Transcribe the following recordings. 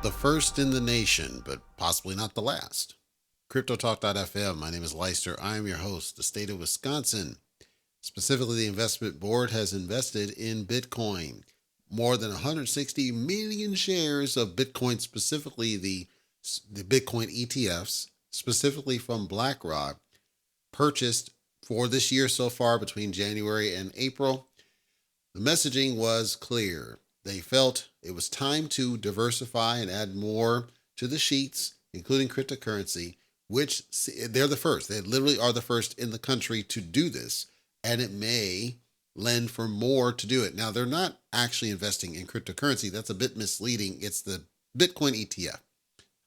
The first in the nation, but possibly not the last. CryptoTalk.fm. My name is Leister. I am your host. The state of Wisconsin, specifically the investment board, has invested in Bitcoin. More than 160 million shares of Bitcoin, specifically the Bitcoin ETFs, specifically from BlackRock, purchased for this year so far between January and April. The messaging was clear. They felt it was time to diversify and add more to the sheets, including cryptocurrency, which they're the first. They literally are the first in the country to do this, and it may lend for more to do it. Now, they're not actually investing in cryptocurrency. That's a bit misleading. It's the Bitcoin ETF.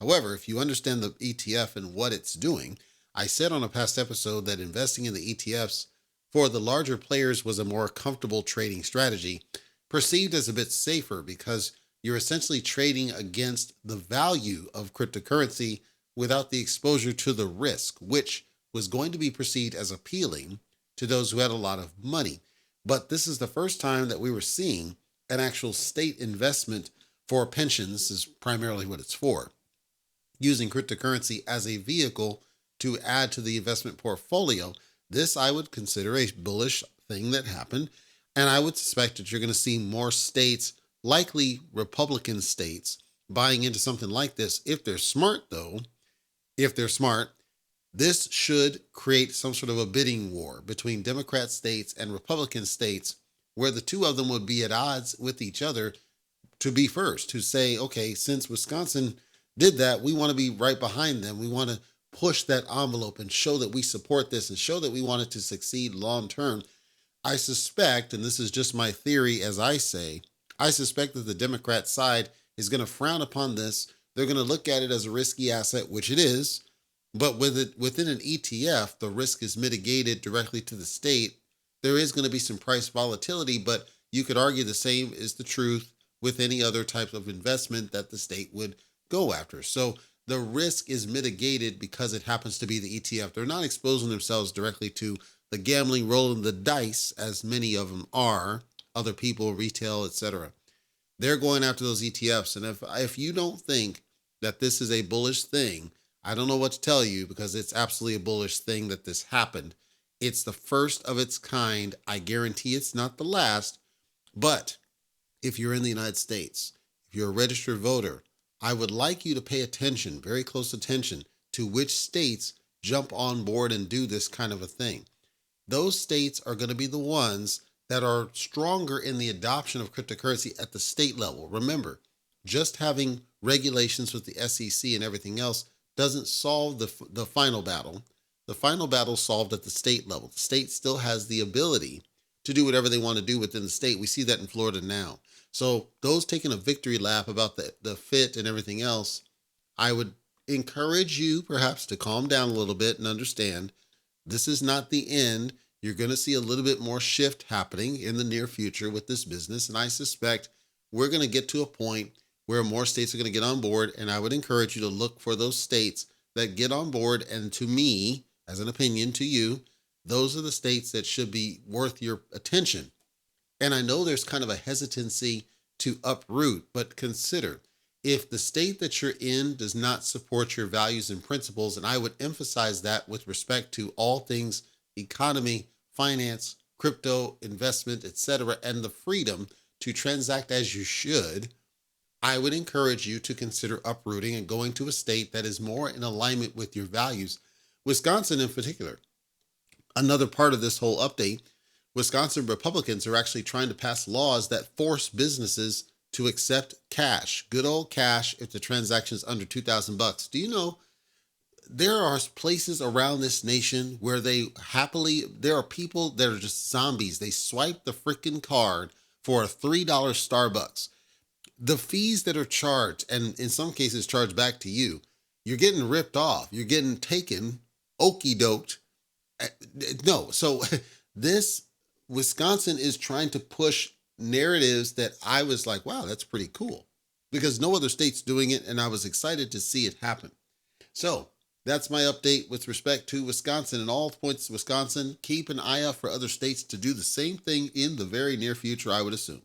However, if you understand the ETF and what it's doing, I said on a past episode that investing in the ETFs for the larger players was a more comfortable trading strategy, perceived as a bit safer because you're essentially trading against the value of cryptocurrency without the exposure to the risk, which was going to be perceived as appealing to those who had a lot of money. But this is the first time that we were seeing an actual state investment for pensions, is primarily what it's for, using cryptocurrency as a vehicle to add to the investment portfolio. This I would consider a bullish thing that happened. And I would suspect that you're going to see more states, likely Republican states, buying into something like this. If they're smart, though, if they're smart, this should create some sort of a bidding war between Democrat states and Republican states, where the two of them would be at odds with each other to be first, to say, okay, since Wisconsin did that, we want to be right behind them. We want to push that envelope and show that we support this and show that we want it to succeed long term. I suspect, and this is just my theory as I say, I suspect that the Democrat side is going to frown upon this. They're going to look at it as a risky asset, which it is, but within an ETF, the risk is mitigated directly to the state. There is going to be some price volatility, but you could argue the same is the truth with any other type of investment that the state would go after. So the risk is mitigated because it happens to be the ETF. They're not exposing themselves directly to the gambling, rolling the dice, as many of them are, other people, retail, etc. They're going after those ETFs. And if you don't think that this is a bullish thing, I don't know what to tell you, because it's absolutely a bullish thing that this happened. It's the first of its kind. I guarantee it's not the last. But if you're in the United States, if you're a registered voter, I would like you to pay attention, very close attention, to which states jump on board and do this kind of a thing. Those states are going to be the ones that are stronger in the adoption of cryptocurrency at the state level. Remember, just having regulations with the SEC and everything else doesn't solve the final battle. The final battle is solved at the state level. The state still has the ability to do whatever they want to do within the state. We see that in Florida now. So those taking a victory lap about the fit and everything else, I would encourage you perhaps to calm down a little bit and understand this is not the end. You're going to see a little bit more shift happening in the near future with this business. And I suspect we're going to get to a point where more states are going to get on board. And I would encourage you to look for those states that get on board. And to me, as an opinion to you, those are the states that should be worth your attention. And I know there's kind of a hesitancy to uproot, but consider, if the state that you're in does not support your values and principles, and I would emphasize that with respect to all things economy, finance, crypto, investment, etc., and the freedom to transact as you should, I would encourage you to consider uprooting and going to a state that is more in alignment with your values. Wisconsin in particular, another part of this whole update, Wisconsin Republicans are actually trying to pass laws that force businesses to accept cash, good old cash, if the transaction is under $2,000. Do you know there are places around this nation where there are people that are just zombies. They swipe the freaking card for a $3 Starbucks. The fees that are charged, and in some cases charged back to you, you're getting ripped off. You're getting taken, okey doked. No, so this Wisconsin is trying to push narratives that I was like, wow, that's pretty cool, because no other state's doing it, and I was excited to see it happen. So that's my update with respect to Wisconsin and all points of Wisconsin. Keep an eye out for other states to do the same thing in the very near future, I would assume.